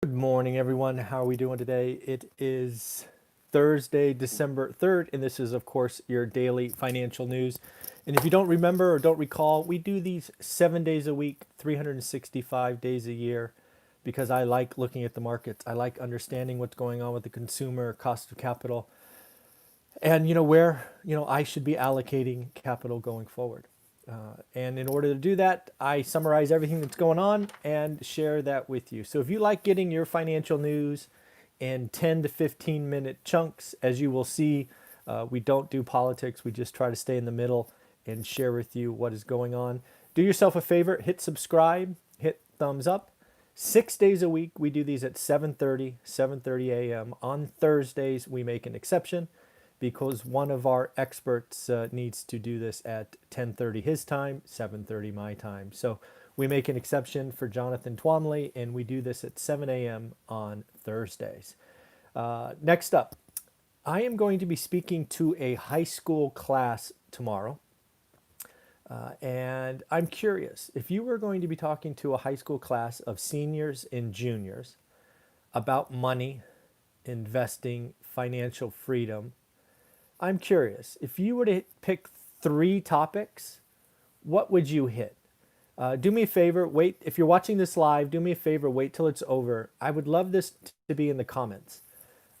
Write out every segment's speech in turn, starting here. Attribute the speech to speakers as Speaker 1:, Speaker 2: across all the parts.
Speaker 1: Good morning, everyone. How are we doing today? It is Thursday, December 3rd, and this is, of course, your daily financial news. And if you don't remember or don't recall, we do these 7 days a week, 365 days a year, because I like looking at the markets. I like understanding what's going on with the consumer, cost of capital, and where I should be allocating capital going forward. And in order to do that, I summarize everything that's going on and share that with you. So if you like getting your financial news in 10 to 15-minute chunks, as you will see, we don't do politics. We just try to stay in the middle and share with you what is going on. Do yourself a favor, hit subscribe, hit thumbs up. 6 days a week, we do these at 7:30 a.m. On Thursdays, we make an exception because one of our experts needs to do this at 10:30 his time, 7:30 my time. So we make an exception for Jonathan Twomley, and we do this at 7 a.m. on Thursdays. Next up, I am going to be speaking to a high school class tomorrow. And I'm curious, if you were going to be talking to a high school class of seniors and juniors about money, investing, financial freedom, I'm curious, if you were to pick three topics, what would you hit? Do me a favor, wait. If you're watching this live, do me a favor, wait till it's over. I would love this to be in the comments.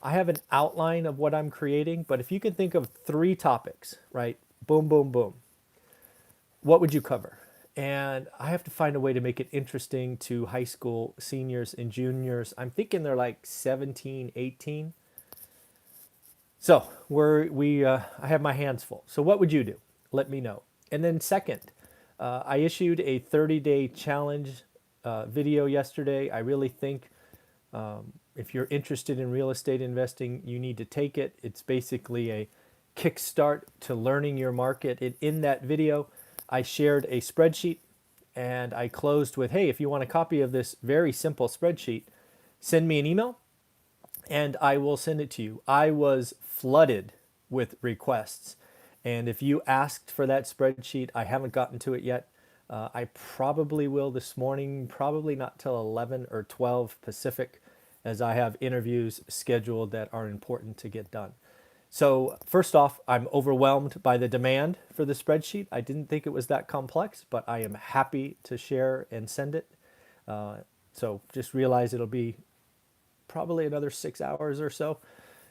Speaker 1: I have an outline of what I'm creating, but if you can think of three topics, right? Boom, boom, boom. What would you cover? And I have to find a way to make it interesting to high school seniors and juniors. I'm thinking they're like 17, 18. So I have my hands full. So what would you do? Let me know. And then second, I issued a 30-day challenge video yesterday. I really think if you're interested in real estate investing, you need to take it. It's basically a kickstart to learning your market. And in that video, I shared a spreadsheet and I closed with, hey, if you want a copy of this very simple spreadsheet, send me an email and I will send it to you. I was flooded with requests. And if you asked for that spreadsheet, I haven't gotten to it yet. I probably will this morning, probably not till 11 or 12 Pacific, as I have interviews scheduled that are important to get done. So first off, I'm overwhelmed by the demand for the spreadsheet. I didn't think it was that complex, but I am happy to share and send it. So just realize it'll be probably another 6 hours or so.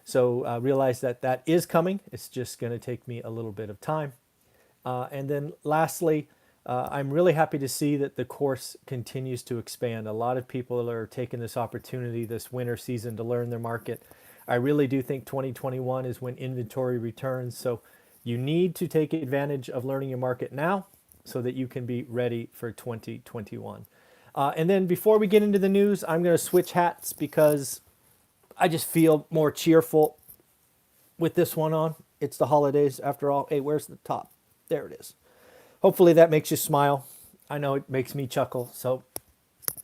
Speaker 1: So realize that that is coming. It's just going to take me a little bit of time. And then lastly, I'm really happy to see that the course continues to expand. A lot of people are taking this opportunity this winter season to learn their market. I really do think 2021 is when inventory returns. So you need to take advantage of learning your market now so that you can be ready for 2021. And then before we get into the news, I'm going to switch hats because I just feel more cheerful with this one on. It's the holidays after all. Hey, where's the top? There it is. Hopefully that makes you smile. I know it makes me chuckle. So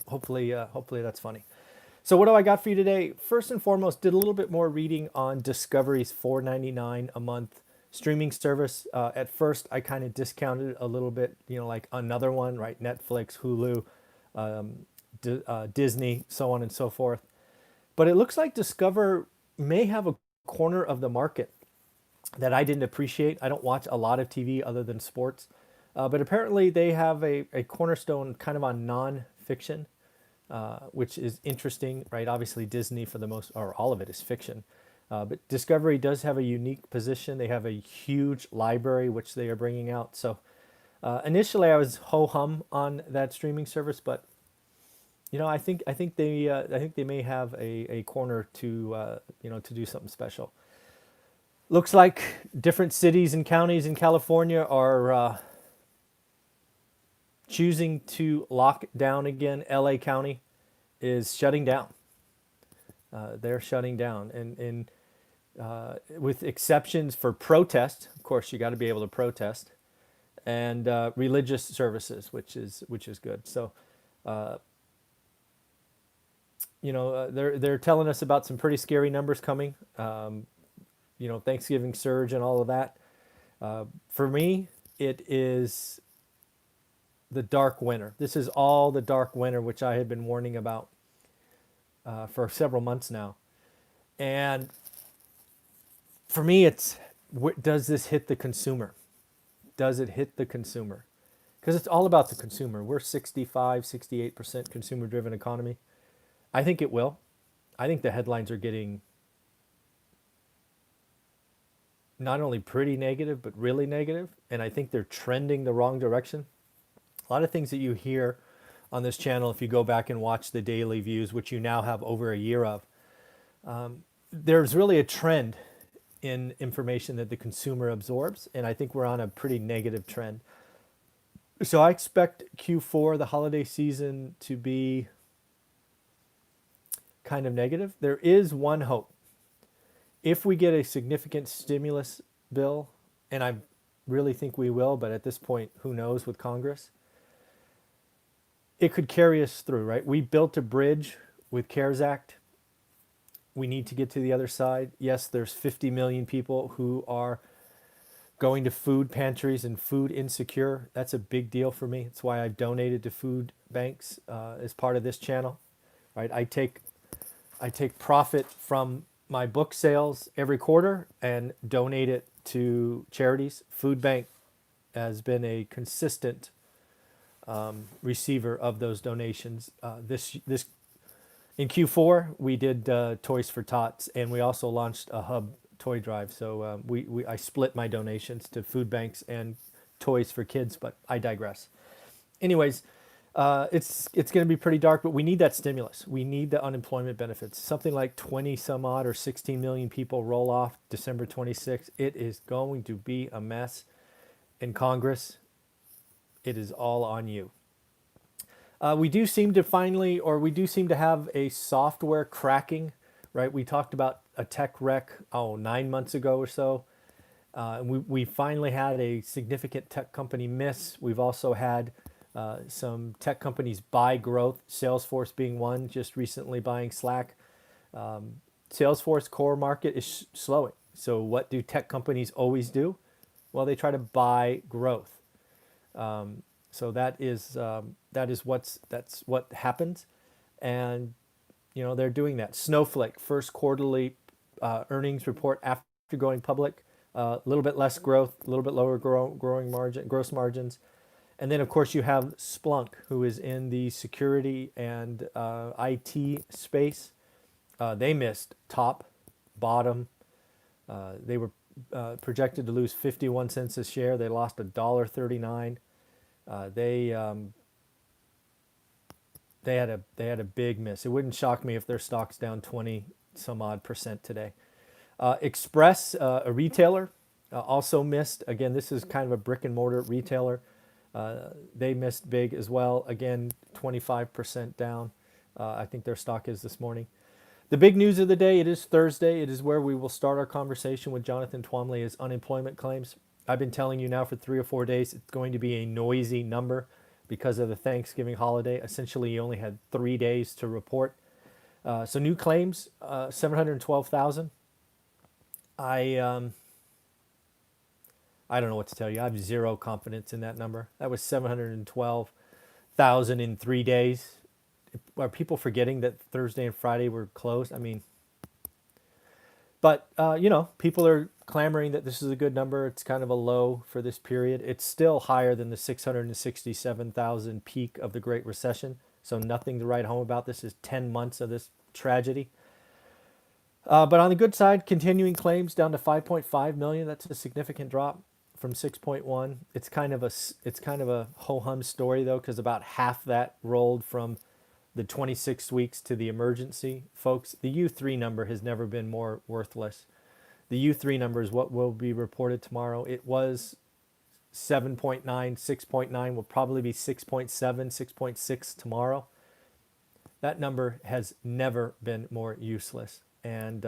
Speaker 1: hopefully that's funny. So what do I got for you today? First and foremost, did a little bit more reading on Discovery's $4.99 a month streaming service. At first, I kind of discounted it a little bit, like another one, right? Netflix, Hulu, Disney, so on and so forth. But it looks like Discover may have a corner of the market that I didn't appreciate. I don't watch a lot of TV other than sports. But apparently they have a cornerstone kind of on non-fiction, which is interesting, right? Obviously Disney for the most, or all of it is fiction. But Discovery does have a unique position. They have a huge library, which they are bringing out. So initially I was ho-hum on that streaming service, but I think they may have a corner to to do something special. Looks like different cities and counties in California are choosing to lock down again. LA County is shutting down. They're shutting down, and with exceptions for protest. Of course, you got to be able to protest, and religious services, which is good. So, they're telling us about some pretty scary numbers coming. Thanksgiving surge and all of that. For me, it is the dark winter. This is all the dark winter, which I had been warning about. for several months now. And for me, it's does this hit the consumer? Does it hit the consumer? Because it's all about the consumer. We're 65, 68% consumer driven economy. I think it will. I think the headlines are getting not only pretty negative, but really negative. And I think they're trending the wrong direction. A lot of things that you hear on this channel, if you go back and watch the daily views, which you now have over a year of, there's really a trend in information that the consumer absorbs. And I think we're on a pretty negative trend. So I expect Q4, the holiday season, to be kind of negative. There is one hope. If we get a significant stimulus bill, and I really think we will, but at this point, who knows with Congress, it could carry us through, right? We built a bridge with CARES Act. We need to get to the other side. Yes, there's 50 million people who are going to food pantries and food insecure. That's a big deal for me. It's why I've donated to food banks as part of this channel, right? I take profit from my book sales every quarter and donate it to charities. Food bank has been a consistent receiver of those donations. This in Q4 we did Toys for Tots, and we also launched a hub toy drive. So I split my donations to food banks and Toys for Kids, but I digress. Anyways, it's going to be pretty dark, but we need that stimulus. We need the unemployment benefits. Something like 20 some odd or 16 million people roll off December 26th. It is going to be a mess in Congress. It is all on you. We do seem to have a software cracking, right? We talked about a tech wreck, 9 months ago or so. We finally had a significant tech company miss. We've also had some tech companies buy growth, Salesforce being one, just recently buying Slack. Salesforce core market is slowing. So what do tech companies always do? Well, they try to buy growth. So that's what happens, and they're doing that. Snowflake first quarterly earnings report after going public, a little bit less growth, a little bit lower gross margins. And then, of course, you have Splunk, who is in the security and IT space. They missed top, bottom. They were projected to lose 51 cents a share. They lost $1.39. They had a big miss. It wouldn't shock me if their stock's down 20 some odd percent today. Express, a retailer, also missed. Again, this is kind of a brick and mortar retailer. They missed big as well. Again, 25% down. I think their stock is this morning. The big news of the day, it is Thursday. It is where we will start our conversation with Jonathan Twomley, is unemployment claims. I've been telling you now for 3 or 4 days, it's going to be a noisy number because of the Thanksgiving holiday. Essentially, you only had 3 days to report. So new claims, 712,000. I don't know what to tell you. I have zero confidence in that number. That was 712,000 in 3 days. Are people forgetting that Thursday and Friday were closed? I mean, but people are clamoring that this is a good number. It's kind of a low for this period. It's still higher than the 667,000 peak of the Great Recession. So nothing to write home about. This is 10 months of this tragedy. But on the good side, continuing claims down to 5.5 million. That's a significant drop from 6.1. It's kind of a ho-hum story though, because about half that rolled from the 26 weeks to the emergency. Folks, the U3 number has never been more worthless. The U3 number is what will be reported tomorrow. It was 7.9, 6.9, will probably be 6.7, 6.6 tomorrow. That number has never been more useless. And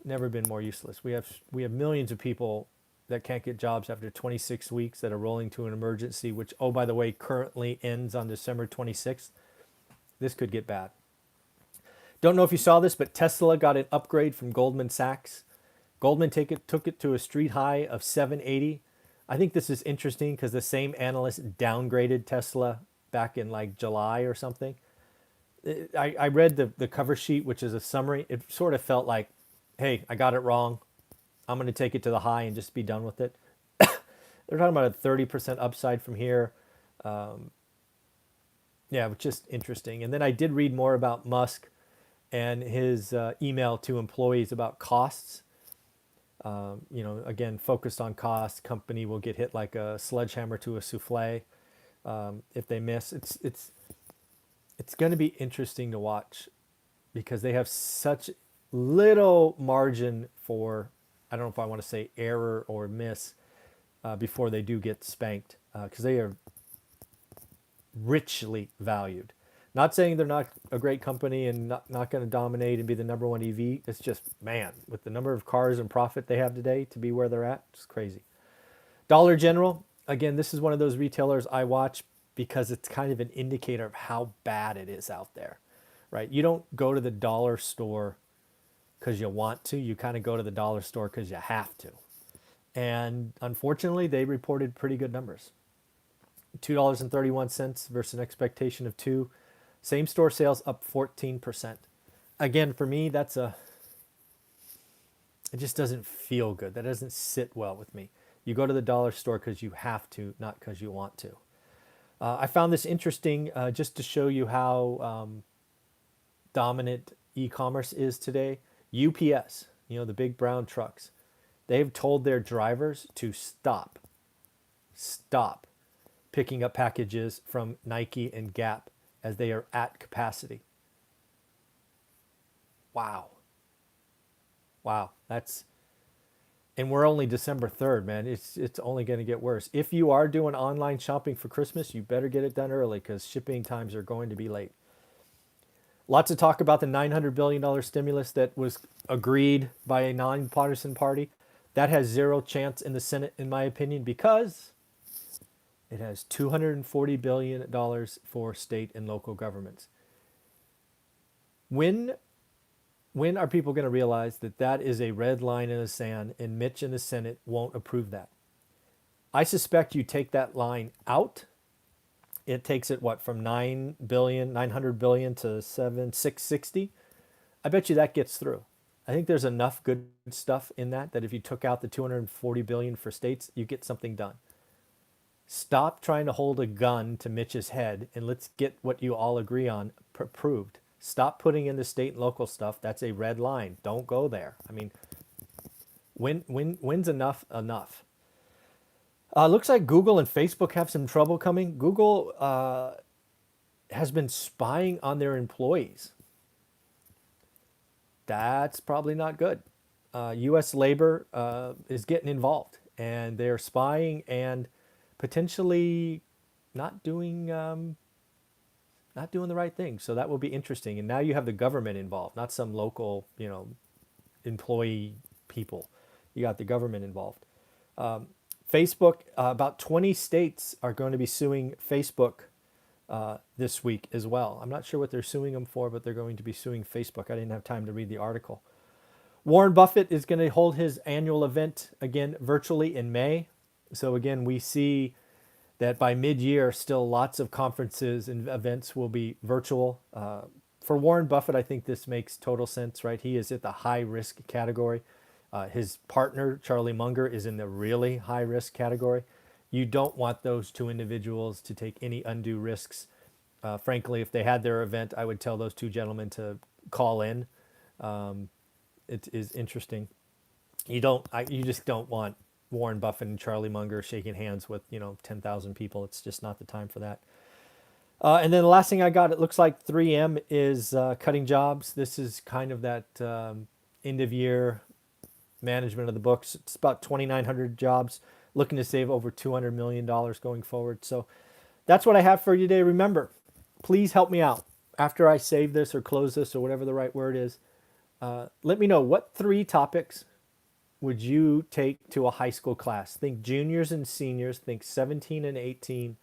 Speaker 1: never been more useless. We have millions of people that can't get jobs after 26 weeks that are rolling to an emergency, which, oh, by the way, currently ends on December 26th. This could get bad. Don't know if you saw this, but Tesla got an upgrade from Goldman Sachs. Goldman took it to a street high of 780. I think this is interesting because the same analyst downgraded Tesla back in like July or something. I read the cover sheet, which is a summary. It sort of felt like, hey, I got it wrong. I'm going to take it to the high and just be done with it. They're talking about a 30% upside from here. Yeah, which is interesting. And then I did read more about Musk and his email to employees about costs. Again, focused on costs. Company will get hit like a sledgehammer to a souffle if they miss. It's going to be interesting to watch because they have such little margin for, I don't know if I want to say error or miss before they do get spanked because they are richly valued. Not saying they're not a great company and not going to dominate and be the number one EV. It's just, man, with the number of cars and profit they have today to be where they're at, it's crazy. Dollar General, again, this is one of those retailers I watch because it's kind of an indicator of how bad it is out there, right? You don't go to the dollar store because you want to. You kind of go to the dollar store because you have to. And unfortunately, they reported pretty good numbers. $2.31 versus an expectation of $2. Same store sales up 14%. Again, for me, it just doesn't feel good. That doesn't sit well with me. You go to the dollar store because you have to, not because you want to. I found this interesting just to show you how dominant e-commerce is today. UPS, the big brown trucks, they've told their drivers to stop picking up packages from Nike and Gap as they are at capacity. Wow. And we're only December 3rd, man. It's only going to get worse. If you are doing online shopping for Christmas, you better get it done early because shipping times are going to be late. Lots of talk about the $900 billion stimulus that was agreed by a nonpartisan party. That has zero chance in the Senate, in my opinion, because it has $240 billion for state and local governments. When are people going to realize that that is a red line in the sand and Mitch in the Senate won't approve that? I suspect you take that line out. It takes it, from $900 billion to 660. I bet you that gets through. I think there's enough good stuff in that if you took out the $240 billion for states, you get something done. Stop trying to hold a gun to Mitch's head and let's get what you all agree on approved. Stop putting in the state and local stuff. That's a red line. Don't go there. I mean, when's enough? Looks like Google and Facebook have some trouble coming. Google has been spying on their employees. That's probably not good. U.S. labor is getting involved, and they're spying and potentially not doing the right thing. So that will be interesting. And now you have the government involved, not some local, employee people. You got the government involved. Facebook, about 20 states are going to be suing Facebook this week as well. I'm not sure what they're suing them for, but they're going to be suing Facebook. I didn't have time to read the article. Warren Buffett is going to hold his annual event again virtually in May. So again, we see that by mid-year, still lots of conferences and events will be virtual. For Warren Buffett, I think this makes total sense, right? He is at the high-risk category. His partner, Charlie Munger, is in the really high-risk category. You don't want those two individuals to take any undue risks. Frankly, if they had their event, I would tell those two gentlemen to call in. It is interesting. You just don't want Warren Buffett and Charlie Munger shaking hands with 10,000 people. It's just not the time for that. And then the last thing I got, it looks like 3M is cutting jobs. This is kind of that end of year management of the books. It's about 2,900 jobs, looking to save over $200 million going forward. So that's what I have for you today. Remember, please help me out after I save this or close this or whatever the right word is. Let me know, what 3 topics would you take to a high school class? Think juniors and seniors, think 17 and 18.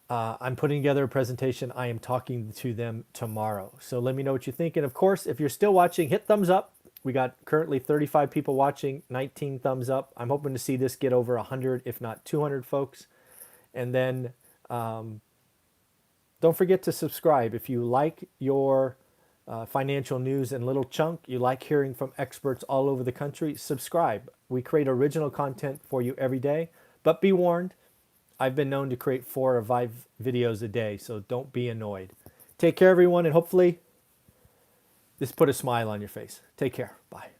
Speaker 1: I'm putting together a presentation. I am talking to them tomorrow. So let me know what you think. And of course, if you're still watching, hit thumbs up. We got currently 35 people watching, 19 thumbs up. I'm hoping to see this get over 100, if not 200 folks. And then Don't forget to subscribe. If you like your financial news in little chunk, you like hearing from experts all over the country, subscribe. We create original content for you every day, but be warned, I've been known to create 4 or 5 videos a day, so don't be annoyed. Take care, everyone, and hopefully this put a smile on your face. Take care. Bye.